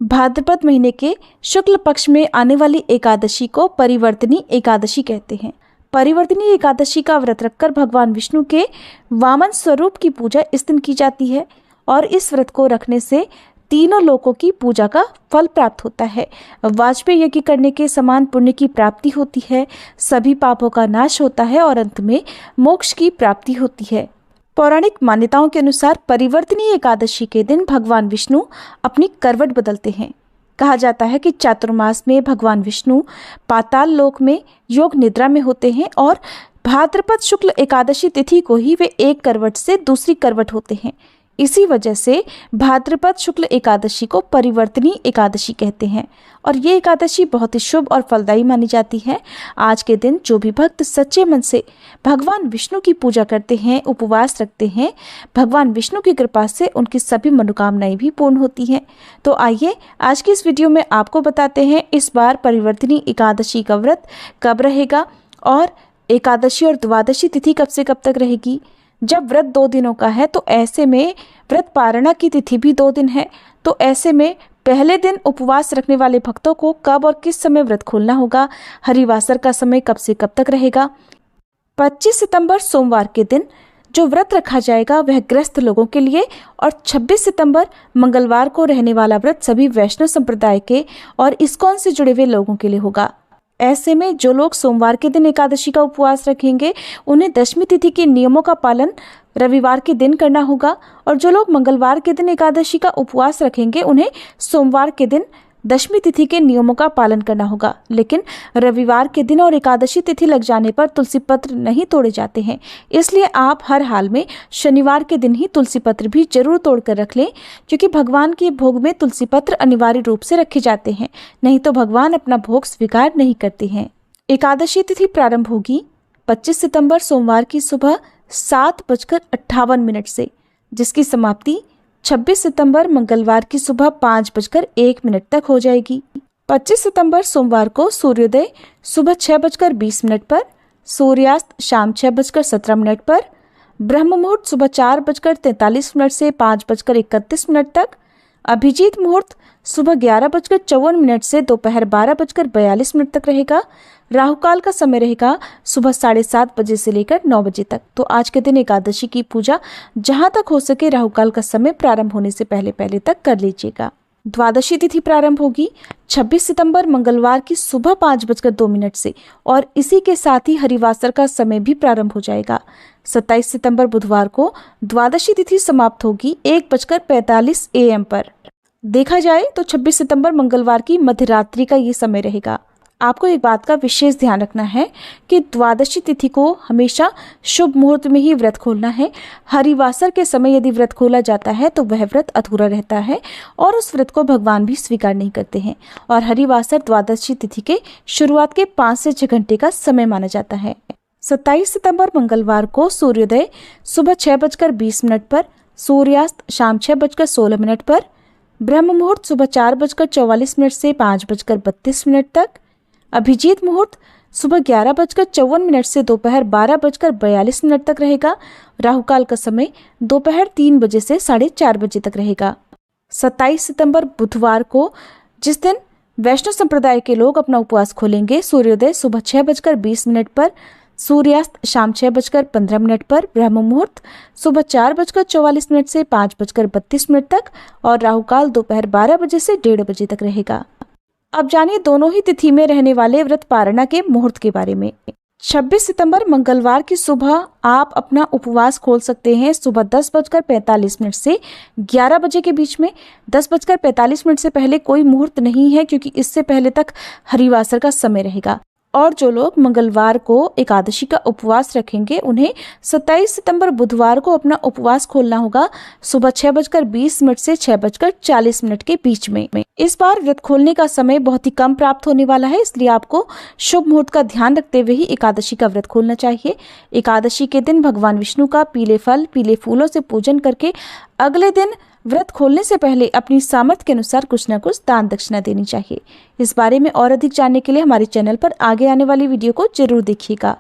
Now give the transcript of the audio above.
भाद्रपद महीने के शुक्ल पक्ष में आने वाली एकादशी को परिवर्तनी एकादशी कहते हैं। परिवर्तनी एकादशी का व्रत रखकर भगवान विष्णु के वामन स्वरूप की पूजा इस दिन की जाती है और इस व्रत को रखने से तीनों लोकों की पूजा का फल प्राप्त होता है। वाजपेयी यज्ञ करने के समान पुण्य की प्राप्ति होती है, सभी पापों का नाश होता है और अंत में मोक्ष की प्राप्ति होती है। पौराणिक मान्यताओं के अनुसार परिवर्तनी एकादशी के दिन भगवान विष्णु अपनी करवट बदलते हैं। कहा जाता है कि चातुर्मास में भगवान विष्णु पाताल लोक में योग निद्रा में होते हैं और भाद्रपद शुक्ल एकादशी तिथि को ही वे एक करवट से दूसरी करवट होते हैं। इसी वजह से भाद्रपद शुक्ल एकादशी को परिवर्तनी एकादशी कहते हैं और ये एकादशी बहुत ही शुभ और फलदायी मानी जाती है। आज के दिन जो भी भक्त सच्चे मन से भगवान विष्णु की पूजा करते हैं, उपवास रखते हैं, भगवान विष्णु की कृपा से उनकी सभी मनोकामनाएं भी पूर्ण होती हैं। तो आइए आज की इस वीडियो में आपको बताते हैं इस बार परिवर्तनी एकादशी का व्रत कब रहेगा और एकादशी और द्वादशी तिथि कब से कब तक रहेगी। जब व्रत 2 दिनों का है तो ऐसे में व्रत पारणा की तिथि भी 2 दिन है, तो ऐसे में पहले दिन उपवास रखने वाले भक्तों को कब और किस समय व्रत खोलना होगा, हरिवासर का समय कब से कब तक रहेगा। 25 सितंबर सोमवार के दिन जो व्रत रखा जाएगा वह गृहस्थ लोगों के लिए और 26 सितंबर मंगलवार को रहने वाला व्रत सभी वैष्णव संप्रदाय के और इस्कॉन से जुड़े हुए लोगों के लिए होगा। ऐसे में जो लोग सोमवार के दिन एकादशी का उपवास रखेंगे उन्हें दशमी तिथि के नियमों का पालन रविवार के दिन करना होगा और जो लोग मंगलवार के दिन एकादशी का उपवास रखेंगे उन्हें सोमवार के दिन दशमी तिथि के नियमों का पालन करना होगा। लेकिन रविवार के दिन और एकादशी तिथि लग जाने पर तुलसी पत्र नहीं तोड़े जाते हैं, इसलिए आप हर हाल में शनिवार के दिन ही तुलसी पत्र भी जरूर तोड़ कर रख लें, क्योंकि भगवान के भोग में तुलसी पत्र अनिवार्य रूप से रखे जाते हैं, नहीं तो भगवान अपना भोग स्वीकार नहीं करते हैं। एकादशी तिथि प्रारंभ होगी 25 सितंबर सोमवार की सुबह 7:58 से, जिसकी समाप्ति 26 सितंबर मंगलवार की सुबह 5:01 तक हो जाएगी। 25 सितंबर सोमवार को सूर्योदय सुबह 6:20 पर, सूर्यास्त शाम 6:17 पर, ब्रह्म मुहूर्त सुबह 4:43 से 5:31 तक, अभिजीत मुहूर्त सुबह 11:54 से दोपहर 12:42 तक रहेगा। राहुकाल का समय रहेगा सुबह 7:30 बजे से लेकर 9 बजे तक। तो आज के दिन एकादशी की पूजा जहां तक हो सके राहुकाल का समय प्रारंभ होने से पहले तक कर लीजिएगा। द्वादशी तिथि प्रारंभ होगी 26 सितंबर मंगलवार की सुबह 5:02 से और इसी के साथ ही हरिवासर का समय भी प्रारंभ हो जाएगा। 27 सितंबर बुधवार को द्वादशी तिथि समाप्त होगी 1:45 AM पर। देखा जाए तो 26 सितंबर मंगलवार की मध्यरात्रि का ये समय रहेगा। आपको एक बात का विशेष ध्यान रखना है कि द्वादशी तिथि को हमेशा शुभ मुहूर्त में ही व्रत खोलना है। हरिवासर के समय यदि व्रत खोला जाता है तो वह व्रत अधूरा रहता है और उस व्रत को भगवान भी स्वीकार नहीं करते हैं। और हरिवासर द्वादशी तिथि के शुरुआत के 5 से 6 घंटे का समय माना जाता है। 27 सितंबर मंगलवार को सूर्योदय सुबह 6:20 पर, सूर्यास्त शाम 6:16 पर, ब्रह्म मुहूर्त सुबह 4:44 से 5:32 तक, अभिजीत मुहूर्त सुबह 11:54 से दोपहर 12:42 तक रहेगा। राहुकाल का समय दोपहर 3 बजे से 4:30 बजे तक रहेगा। 27 सितंबर बुधवार को, जिस दिन वैष्णव संप्रदाय के लोग अपना उपवास खोलेंगे, सूर्योदय सुबह 6:20 पर, सूर्यास्त शाम 6:15 पर, ब्रह्म मुहूर्त सुबह 4:44 से 5:32 तक और राहुकाल दोपहर 12 बजे से 1:30 बजे तक रहेगा। अब जानिए दोनों ही तिथि में रहने वाले व्रत पारणा के मुहूर्त के बारे में। 26 सितंबर मंगलवार की सुबह आप अपना उपवास खोल सकते हैं सुबह 10:45 से 11 बजे के बीच में। 10:45 से पहले कोई मुहूर्त नहीं है, क्योंकि इससे पहले तक हरिवासर का समय रहेगा। और जो लोग मंगलवार को एकादशी का उपवास रखेंगे उन्हें 27 सितंबर बुधवार को अपना उपवास खोलना होगा सुबह 6:20 से 6:40 के बीच में। इस बार व्रत खोलने का समय बहुत ही कम प्राप्त होने वाला है, इसलिए आपको शुभ मुहूर्त का ध्यान रखते हुए ही एकादशी का व्रत खोलना चाहिए। एकादशी के दिन भगवान विष्णु का पीले फल, पीले फूलों से पूजन करके अगले दिन व्रत खोलने से पहले अपनी सामर्थ्य के अनुसार कुछ न कुछ दान दक्षिणा देनी चाहिए। इस बारे में और अधिक जानने के लिए हमारे चैनल पर आगे आने वाली वीडियो को जरूर देखिएगा।